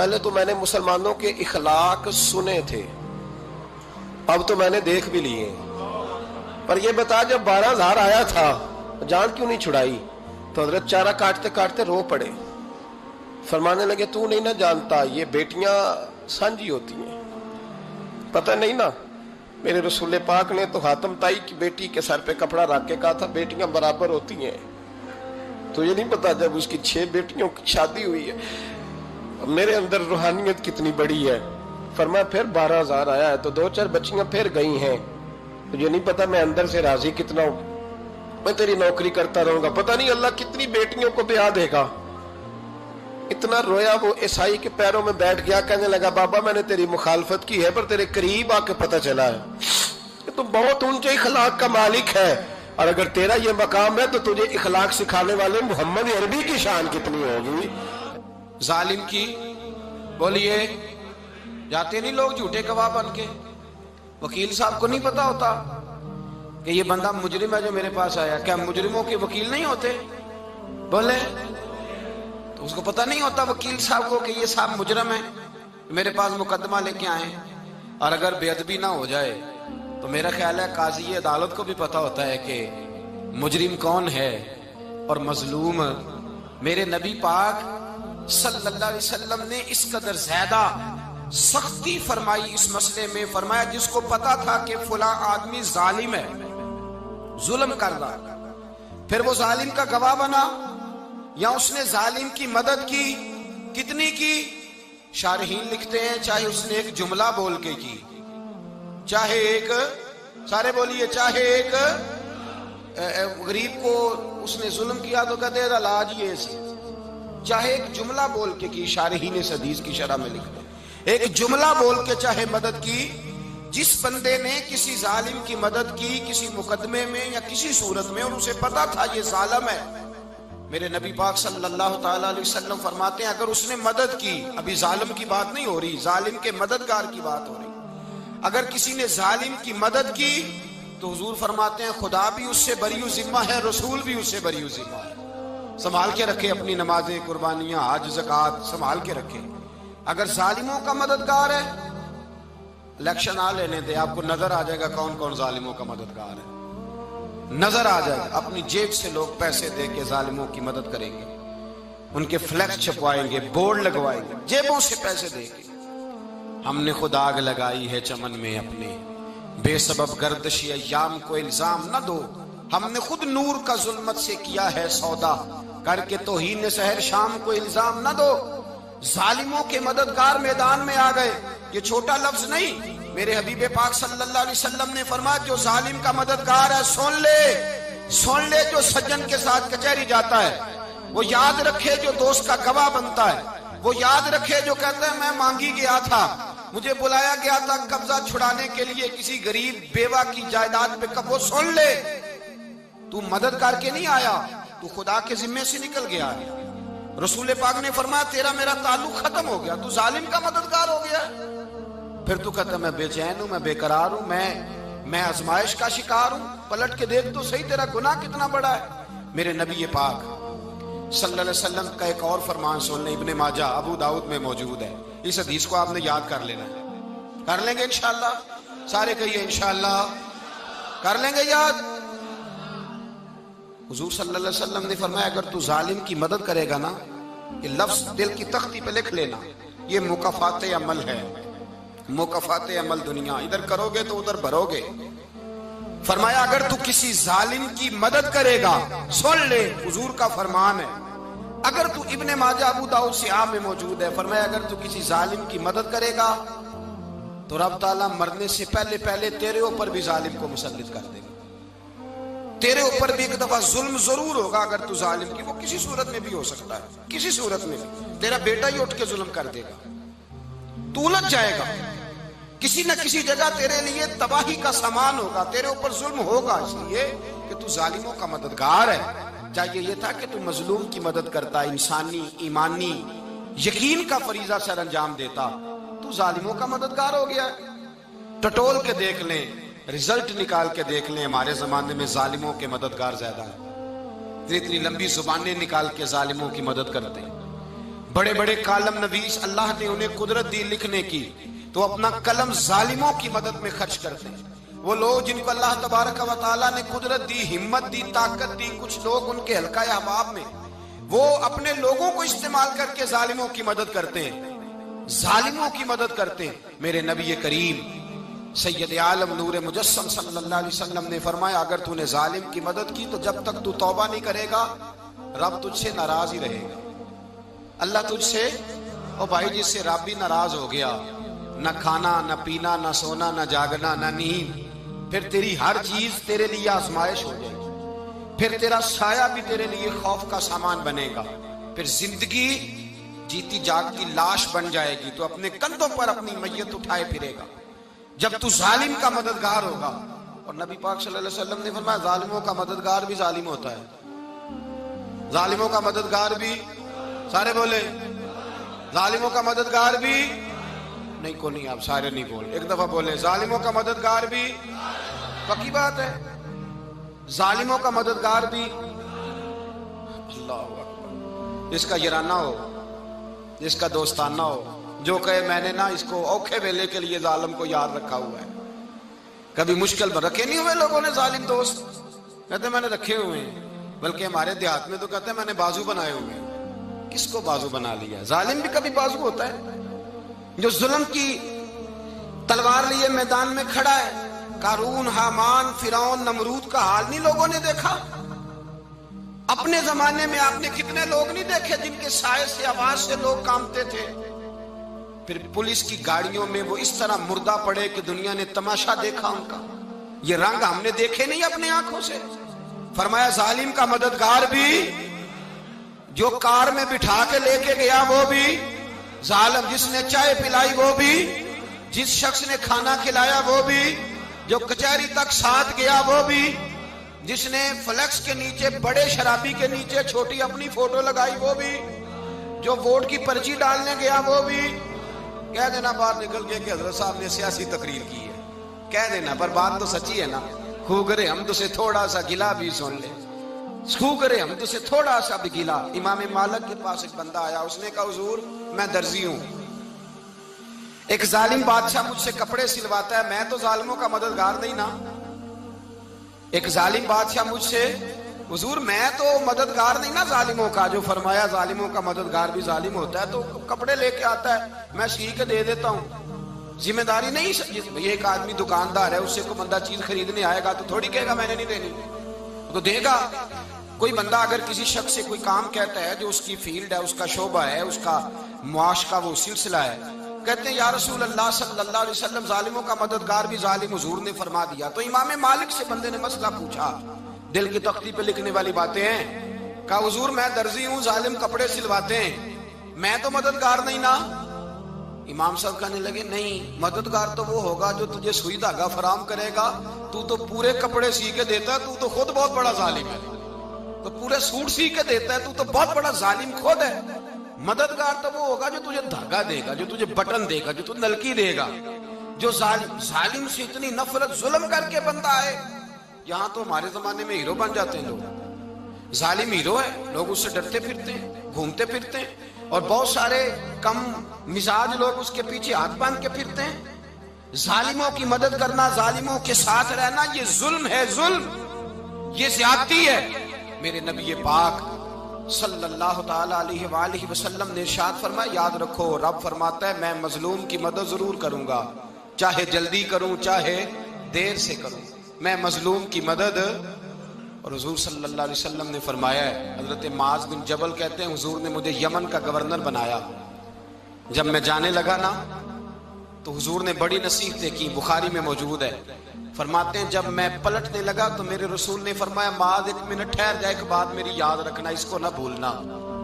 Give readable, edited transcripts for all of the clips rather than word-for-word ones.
پہلے تو میں نے مسلمانوں کے اخلاق سنے تھے، اب تو میں نے دیکھ بھی لیے، پر یہ بتا جب 12,000 آیا تھا جان کیوں نہیں چھڑائی؟ تو حضرت چارہ کاٹتے کاٹتے رو پڑے، فرمانے لگے تو نہیں نہ جانتا یہ بیٹیاں سانجھی ہوتی ہیں، پتہ نہیں نا؟ میرے رسول پاک نے تو حاتم تائی کی بیٹی کے سر پہ کپڑا رکھ کے کہا تھا بیٹیاں برابر ہوتی ہیں، تو یہ نہیں پتا جب اس کی 6 بیٹیوں کی شادی ہوئی ہے میرے اندر روحانیت کتنی بڑی ہے۔ فرمایا پھر 12,000 آیا ہے تو 2-4 بچیاں پھر گئی ہیں، تجھے نہیں پتا میں اندر سے راضی کتنا ہوں، میں تیری نوکری کرتا رہوں گا، پتہ نہیں اللہ کتنی بیٹیوں کو بیاہ دے گا۔ اتنا رویا وہ عیسائی کے پیروں میں بیٹھ گیا، کہنے لگا بابا میں نے تیری مخالفت کی ہے پر تیرے قریب آ کے پتہ چلا ہے کہ تو بہت اونچے اخلاق کا مالک ہے، اور اگر تیرا یہ مقام ہے تو تجھے اخلاق سکھانے والے محمد عربی کی شان کتنی ہوگی۔ ظالم کی بولیے جاتے نہیں لوگ جھوٹے گواہ بن کے، وکیل صاحب کو نہیں پتا ہوتا کہ یہ بندہ مجرم ہے جو میرے پاس آیا، کیا مجرموں کے وکیل نہیں ہوتے؟ بولے تو اس کو پتہ نہیں ہوتا وکیل صاحب کو کہ یہ صاحب مجرم ہے، میرے پاس مقدمہ لے کے آئے، اور اگر بے ادبی نہ ہو جائے تو میرا خیال ہے قاضی عدالت کو بھی پتا ہوتا ہے کہ مجرم کون ہے اور مظلوم۔ میرے نبی پاک صلی اللہ علیہ وسلم نے اس قدر زیادہ سختی فرمائی اس مسئلے میں، فرمایا جس کو پتا تھا کہ فلاں آدمی ظالم ہے، ظلم کر رہا، پھر وہ ظالم کا گواہ بنا یا اس نے ظالم کی مدد کی، کتنی کی؟ شارحین لکھتے ہیں چاہے اس نے ایک جملہ بول کے کی، چاہے ایک، سارے بولیے، چاہے ایک غریب کو اس نے ظلم کیا تو کہتے ہیں علاج یہ سی، چاہے ایک جملہ بول کے کی، شارحین اس حدیث کی شرح میں لکھتے ہیں ایک جملہ بول کے چاہے مدد کی، جس بندے نے کسی ظالم کی مدد کی کسی مقدمے میں یا کسی صورت میں اور اسے پتا تھا یہ ظالم ہے، میرے نبی پاک صلی اللہ تعالی علیہ وسلم فرماتے ہیں اگر اس نے مدد کی، ابھی ظالم کی بات نہیں ہو رہی، ظالم کے مددگار کی بات ہو رہی، اگر کسی نے ظالم کی مدد کی تو حضور فرماتے ہیں خدا بھی اس سے بری و ذمہ ہے، رسول بھی اس سے بری و ذمہ ہے۔ سنبھال کے رکھے اپنی نمازیں، قربانیاں، حج، زکوٰۃ سنبھال کے رکھے۔ اگر ظالموں کا مددگار ہے، الیکشن آ لینے دے، آپ کو نظر آ جائے گا کون کون ظالموں کا مددگار ہے، نظر آ جائے گا۔ اپنی جیب سے لوگ پیسے دے کے ظالموں کی مدد کریں گے، ان کے فلیکس چھپوائیں گے، بورڈ لگوائیں گے، جیبوں سے پیسے دے کے۔ ہم نے خود آگ لگائی ہے چمن میں اپنے، بے سبب گردشی ایام کو الزام نہ دو، ہم نے خود نور کا ظلمت سے کیا ہے سودا، کر کے توہین سحر شام کو الزام نہ دو۔ ظالموں کے مددگار میدان میں آ گئے، یہ چھوٹا لفظ نہیں، میرے حبیب پاک صلی اللہ علیہ وسلم نے فرمایا جو ظالم کا مددگار ہے سن لے جو سجن کے ساتھ کچہری جاتا ہے، وہ یاد رکھے جو دوست کا گواہ بنتا ہے، وہ یاد رکھے جو کہتا ہے میں مانگی گیا تھا، مجھے بلایا گیا تھا قبضہ چھڑانے کے لیے کسی غریب بیوہ کی جائیداد پہ، وہ سن لے تو مدد کر کے نہیں آیا، تو خدا کے ذمے سے نکل گیا ہے۔ رسول پاک نے فرمایا تیرا میرا تعلق ختم ہو گیا، تو ظالم کا مددگار ہو گیا، پھر تو کہتا میں بے چین ہوں، میں بے قرار ہوں، میں آزمائش کا شکار ہوں، پلٹ کے دیکھ تو صحیح تیرا گناہ کتنا بڑا ہے۔ میرے نبی پاک صلی اللہ علیہ وسلم کا ایک اور فرمان سن لیں، ابن ماجہ ابو داؤد میں موجود ہے، اس حدیث کو آپ نے یاد کر لینا ہے، کر لیں گے انشاءاللہ، سارے کہیے انشاءاللہ، کر لیں گے یاد۔ حضور صلی اللہ علیہ وسلم نے فرمایا اگر تو ظالم کی مدد کرے گا نا، یہ لفظ دل کی تختی پہ لکھ لینا، یہ مکافات عمل ہے، مکافات عمل دنیا، ادھر کرو گے تو ادھر بھرو گے۔ فرمایا اگر تو کسی ظالم کی مدد کرے گا، سن لے حضور کا فرمان ہے، اگر تو ابن ماجہ ابو داؤد سیاہ میں موجود ہے، فرمایا اگر تو کسی ظالم کی مدد کرے گا تو رب تعالیٰ مرنے سے پہلے تیرے اوپر بھی ظالم کو مسلط کر دے گا، تیرے اوپر بھی ایک دفعہ ظلم ضرور ہوگا اگر تو ظالم کی، وہ کسی صورت میں بھی ہو سکتا ہے، کسی صورت میں بھی تیرا بیٹا ہی اٹھ کے ظلم کر دے گا، تو الجھ جائے گا، کسی نہ کسی جگہ تیرے لیے تباہی کا سامان ہوگا، تیرے اوپر ظلم ہوگا، اس لیے کہ تو ظالموں کا مددگار ہے۔ چاہیے یہ تھا کہ تو مظلوم کی مدد کرتا، انسانی ایمانی یقین کا فریضہ سر انجام دیتا، تو ظالموں کا مددگار ہو گیا۔ ٹٹول کے دیکھ لیں، رزلٹ نکال کے دیکھ لیں، ہمارے زمانے میں ظالموں کے مددگار زیادہ ہیں، اتنی لمبی زبانیں نکال کے ظالموں کی مدد کرتے ہیں، بڑے بڑے کالم نویس اللہ نے انہیں قدرت دی لکھنے کی، تو اپنا قلم ظالموں کی مدد میں خرچ کرتے ہیں۔ وہ لوگ جن کو اللہ تبارک و تعالیٰ نے قدرت دی، ہمت دی، طاقت دی، کچھ لوگ ان کے حلقہ احباب میں، وہ اپنے لوگوں کو استعمال کر کے ظالموں کی مدد کرتے ہیں، ظالموں کی مدد کرتے ہیں۔ میرے نبی کریم سید عالم نور مجسم صلی اللہ علیہ وسلم نے فرمایا، اگر تو نے ظالم کی مدد کی تو جب تک تو توبہ نہیں کرے گا رب تجھ سے ناراض ہی رہے گا۔ اللہ تجھ سے، او بھائی جس سے رب بھی ناراض ہو گیا، نہ کھانا نہ پینا نہ سونا نہ جاگنا نہ نیند، پھر تیری ہر چیز تیرے لیے آزمائش ہو جائے گی، پھر تیرا سایہ بھی تیرے لیے خوف کا سامان بنے گا، پھر زندگی جیتی جاگتی لاش بن جائے گی، تو اپنے کندھوں پر اپنی میت اٹھائے پھرے گا جب تو ظالم کا مددگار ہوگا۔ اور نبی پاک صلی اللہ علیہ وسلم نے فرمایا، ظالموں کا مددگار بھی ظالم ہوتا ہے، ظالموں کا مددگار بھی، سارے بولے ظالموں کا مددگار بھی نہیں، کو نہیں، آپ سارے نہیں بولے، ایک دفعہ بولے ظالموں کا مددگار بھی، پکی بات ہے، ظالموں کا مددگار بھی۔ اللہ اکبر، جس کا یارانہ ہو، جس کا دوستانہ ہو، جو کہے میں نے نا اس کو اوکھے ویلے کے لیے ظالم کو یاد رکھا ہوا ہے۔ کبھی مشکل میں رکھے نہیں ہوئے لوگوں نے ظالم دوست، کہتے میں نے رکھے ہوئے ہیں، بلکہ ہمارے دیہات میں تو کہتے ہیں میں نے بازو بنائے ہوئے ہیں۔ کس کو بازو بنا لیا؟ ظالم بھی کبھی بازو ہوتا ہے، جو ظلم کی تلوار لیے میدان میں کھڑا ہے۔ قارون، حامان، فرعون، نمرود کا حال نہیں لوگوں نے دیکھا؟ اپنے زمانے میں آپ نے کتنے لوگ نہیں دیکھے جن کے سائے سے، آواز سے لوگ کانپتے تھے؟ پھر پولیس کی گاڑیوں میں وہ اس طرح مردہ پڑے کہ دنیا نے تماشا دیکھا ان کا۔ یہ رنگ ہم نے دیکھے نہیں اپنے آنکھوں سے۔ فرمایا ظالم کا مددگار بھی، جو کار میں بٹھا کے لے کے گیا وہ بھی ظالم، جس نے چائے پلائی وہ بھی، جس شخص نے کھانا کھلایا وہ بھی، جو کچہری تک ساتھ گیا وہ بھی، جس نے فلیکس کے نیچے، بڑے شرابی کے نیچے چھوٹی اپنی فوٹو لگائی وہ بھی، جو ووٹ کی پرچی ڈالنے گیا وہ بھی۔ کہہ دینا باہر نکل کے کہ حضرت صاحب نے سیاسی تقریر کی ہے، کہہ دینا، پر بات تو سچی ہے نا۔ خوگرے حمد سے تھوڑا سا گلا بھی سن لے، خوگرے حمد سے تھوڑا سا بھی گلا۔ امام مالک کے پاس ایک بندہ آیا، اس نے کہا حضور میں درزی ہوں، ایک ظالم بادشاہ مجھ سے کپڑے سلواتا ہے، میں تو ظالموں کا مددگار نہیں نا۔ ایک ظالم بادشاہ مجھ سے، حضور میں تو مددگار نہیں نا ظالموں کا۔ جو فرمایا ظالموں کا مددگار بھی ظالم ہوتا ہے، تو کپڑے لے کے آتا ہے، میں سی کے دے دیتا ہوں، ذمہ داری نہیں۔ یہ ایک آدمی دکاندار ہے، اس سے کوئی بندہ چیز خریدنے آئے گا تو تھوڑی کہے گا میں نے نہیں دینی، تو دے گا۔ کوئی بندہ اگر کسی شخص سے کوئی کام کہتا ہے جو اس کی فیلڈ ہے، اس کا شعبہ ہے، اس کا معاش کا وہ سلسلہ ہے، کہتے ہیں یا رسول اللہ صلی اللہ علیہ وسلم ظالموں کا مددگار بھی ظالم، حضور نے فرما دیا۔ تو امام مالک سے بندے نے مسئلہ پوچھا، دل کی تختی پہ لکھنے والی باتیں ہیں، کہا حضور میں درزی ہوں، ظالم کپڑے سلواتے ہیں، میں تو مددگار نہیں نا۔ امام صاحب کہنے لگے نہیں، مددگار تو وہ ہوگا جو تجھے سوئی دھاگا فراہم کرے گا، تو تو پورے کپڑے سی کے دیتا ہے، تو خود بہت بڑا ظالم ہے، تو پورے سوٹ سی کے دیتا ہے، تو بہت بڑا ظالم خود ہے۔ مددگار تو وہ ہوگا جو تجھے دھاگا دے گا، جو تجھے بٹن دے گا، جو تجھے نلکی دے گا، جو ظالم سے اتنی نفرت ظلم کر کے بندہ ہے۔ یہاں تو ہمارے زمانے میں ہیرو بن جاتے ہیں لوگ، ظالم ہیرو ہے، لوگ اس سے ڈرتے پھرتے ہیں، گھومتے پھرتے ہیں، اور بہت سارے کم مزاج لوگ اس کے پیچھے ہاتھ باندھ کے پھرتے ہیں۔ ظالموں کی مدد کرنا، ظالموں کے ساتھ رہنا، یہ ظلم ہے، ظلم، یہ زیادتی ہے۔ میرے نبی پاک صلی اللہ تعالی علیہ وآلہ وسلم نے ارشاد فرمایا، یاد رکھو رب فرماتا ہے میں مظلوم کی مدد ضرور کروں گا، چاہے جلدی کروں چاہے دیر سے کروں، میں مظلوم کی مدد۔ اور حضور صلی اللہ علیہ وسلم نے فرمایا ہے، حضرت معاذ بن جبل کہتے ہیں حضور نے مجھے یمن کا گورنر بنایا، جب میں جانے لگا نا تو حضور نے بڑی نصیحتیں کی، بخاری میں موجود ہے، فرماتے ہیں جب میں پلٹنے لگا تو میرے رسول نے فرمایا معاذ ایک منٹ ٹھہر جا، ایک بات میری یاد رکھنا، اس کو نہ بھولنا۔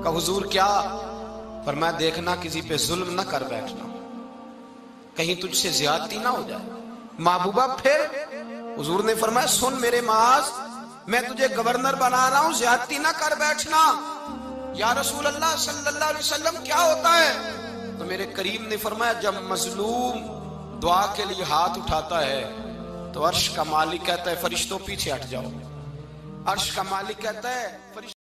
کہا حضور کیا؟ فرمایا دیکھنا کسی پہ ظلم نہ کر بیٹھنا، کہیں تجھ سے زیادتی نہ ہو جائے۔ محبوبہ پھر حضور نے فرمایا سن میرے معاذ، میں تجھے گورنر بنا رہا ہوں، زیادتی نہ کر بیٹھنا۔ یا رسول اللہ صلی اللہ علیہ وسلم کیا ہوتا ہے؟ تو میرے کریم نے فرمایا جب مظلوم دعا کے لیے ہاتھ اٹھاتا ہے تو عرش کا مالک کہتا ہے فرشتوں پیچھے ہٹ جاؤ، عرش کا مالک کہتا ہے فرشتوں